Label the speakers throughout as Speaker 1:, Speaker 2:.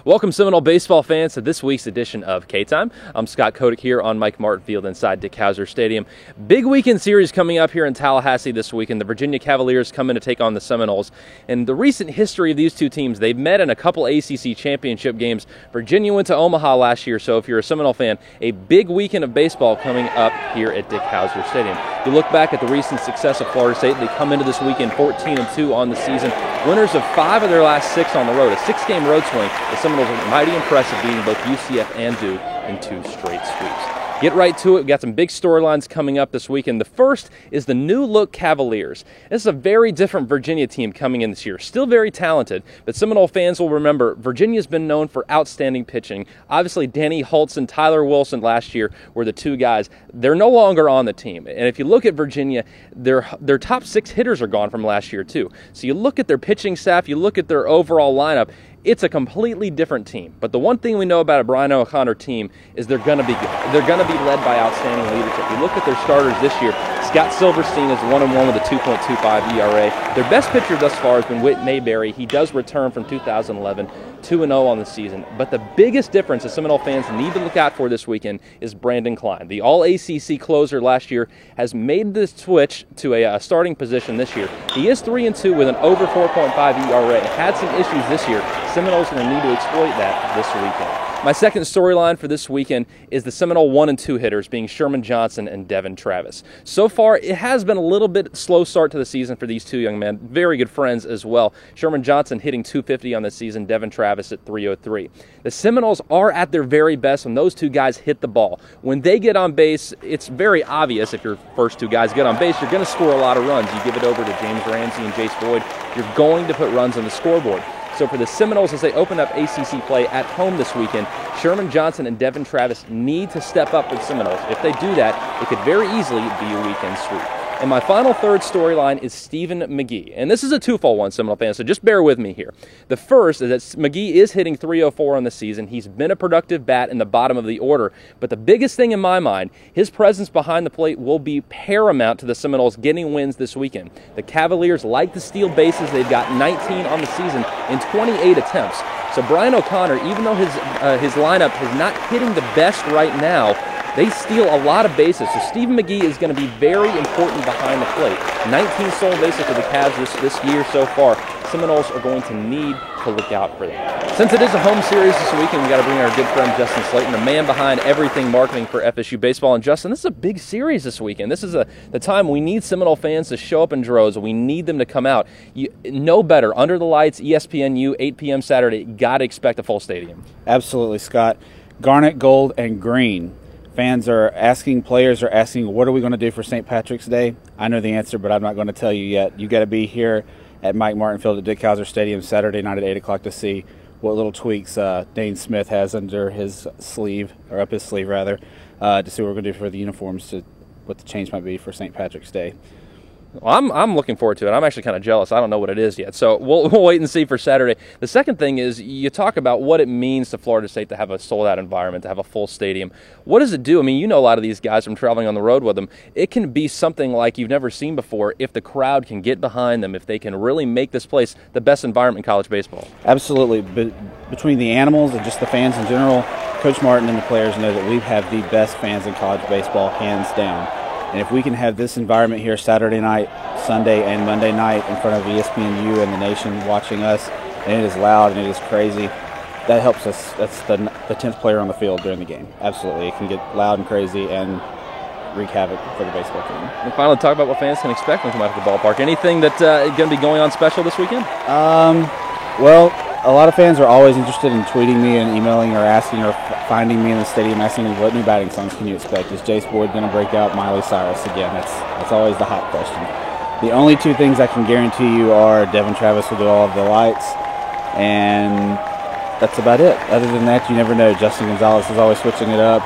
Speaker 1: Welcome, Seminole baseball fans, to this week's edition of K-Time. I'm Scott Kodak here on Mike Martin Field inside Dick Howser Stadium. Big weekend series coming up here in Tallahassee this weekend. The Virginia Cavaliers come in to take on the Seminoles. And the recent history of these two teams, they've met in a couple ACC championship games. Virginia went to Omaha last year, so if you're a Seminole fan, a big weekend of baseball coming up here at Dick Howser Stadium. If you look back at the recent success of Florida State, they come into this weekend 14-2 on the season. Winners of 5 of their last 6 on the road, a 6-game road swing. The Seminoles are mighty impressive, beating both UCF and Duke in 2 straight sweeps. Get right to it. We've got some big storylines coming up this weekend. The first is the new-look Cavaliers. This is a very different Virginia team coming in this year. Still very talented, but Seminole fans will remember Virginia's been known for outstanding pitching. Obviously, Danny Holtz and Tyler Wilson last year were the 2 guys. They're no longer on the team. And if you look at Virginia, their top 6 hitters are gone from last year, too. So you look at their pitching staff, you look at their overall lineup, it's a completely different team. But the one thing we know about a Brian O'Connor team is they're going to be good. They're going to be led by outstanding leadership. You look at their starters this year, Scott Silverstein is 1-1 with a 2.25 ERA. Their best pitcher thus far has been Whit Mayberry. He does return from 2011, 2-0 on the season. But the biggest difference that Seminole fans need to look out for this weekend is Brandon Klein. The All-ACC closer last year has made the switch to a starting position this year. He is 3-2 with an over 4.5 ERA. Had some issues this year. Seminoles are going to need to exploit that this weekend. My second storyline for this weekend is the Seminole 1 and 2 hitters being Sherman Johnson and Devin Travis. So far, it has been a little bit slow start to the season for these 2 young men. Very good friends as well. Sherman Johnson hitting .250 on the season, Devin Travis at .303. The Seminoles are at their very best when those 2 guys hit the ball. When they get on base, it's very obvious if your first 2 guys get on base, you're going to score a lot of runs. You give it over to James Ramsey and Jace Boyd, you're going to put runs on the scoreboard. So for the Seminoles, as they open up ACC play at home this weekend, Sherman Johnson and Devin Travis need to step up for the Seminoles. If they do that, it could very easily be a weekend sweep. And my final third storyline is Stephen McGee. And this is a twofold one, Seminole fans, so just bear with me here. The first is that McGee is hitting .304 on the season. He's been a productive bat in the bottom of the order. But the biggest thing in my mind, his presence behind the plate will be paramount to the Seminoles getting wins this weekend. The Cavaliers like to steal bases. They've got 19 on the season in 28 attempts. So Brian O'Connor, even though his lineup is not hitting the best right now, they steal a lot of bases, so Stephen McGee is going to be very important behind the plate. 19 stolen bases for the Cavs this year so far. Seminoles are going to need to look out for them. Since it is a home series this weekend, we've got to bring our good friend Justin Slayton, the man behind everything marketing for FSU baseball. And Justin, this is a big series this weekend. This is the time we need Seminole fans to show up in droves. We need them to come out. You know better. Under the lights, ESPNU, 8 p.m. Saturday, got to expect a full stadium.
Speaker 2: Absolutely, Scott. Garnet, gold, and green. Fans are asking, players are asking, what are we going to do for St. Patrick's Day? I know the answer, but I'm not going to tell you yet. You got to be here at Mike Martin Field at Dick Howser Stadium Saturday night at 8 o'clock to see what little tweaks Dane Smith has under his sleeve, or up his sleeve rather, to see what we're going to do for the uniforms, to what the change might be for St. Patrick's Day.
Speaker 1: Well, I'm looking forward to it. I'm actually kind of jealous. I don't know what it is yet. So we'll wait and see for Saturday. The second thing is you talk about what it means to Florida State to have a sold-out environment, to have a full stadium. What does it do? I mean, you know a lot of these guys from traveling on the road with them. It can be something like you've never seen before if the crowd can get behind them, if they can really make this place the best environment in college baseball.
Speaker 2: Absolutely. But between the animals and just the fans in general, Coach Martin and the players know that we have the best fans in college baseball, hands down. And if we can have this environment here Saturday night, Sunday, and Monday night in front of ESPNU and the nation watching us, and it is loud and it is crazy, that helps us. That's the 10th player on the field during the game. Absolutely. It can get loud and crazy and wreak havoc for the baseball team.
Speaker 1: And finally, talk about what fans can expect when they come out to the ballpark. Anything that's going to be going on special this weekend?
Speaker 2: Well, a lot of fans are always interested in tweeting me and emailing or asking or finding me in the stadium, asking me what new batting songs can you expect. Is Jace Boyd going to break out Miley Cyrus again? That's always the hot question. The only 2 things I can guarantee you are Devin Travis will do all of the lights, and that's about it. Other than that, you never know. Justin Gonzalez is always switching it up.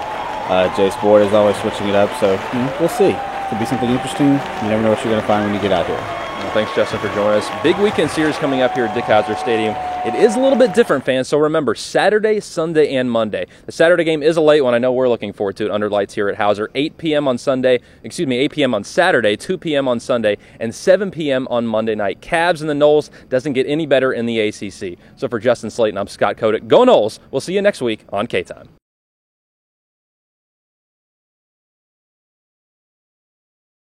Speaker 2: Jace Boyd is always switching it up, so we'll see. Could be something interesting. You never know what you're going to find when you get out here.
Speaker 1: Well, thanks, Justin, for joining us. Big weekend series coming up here at Dick Howser Stadium. It is a little bit different, fans, so remember, Saturday, Sunday, and Monday. The Saturday game is a late one. I know we're looking forward to it under lights here at Hauser. 8 p.m. on Saturday, 2 p.m. on Sunday, and 7 p.m. on Monday night. Cavs and the Noles doesn't get any better in the ACC. So for Justin Slayton, I'm Scott Kodak. Go Noles! We'll see you next week on K-Time.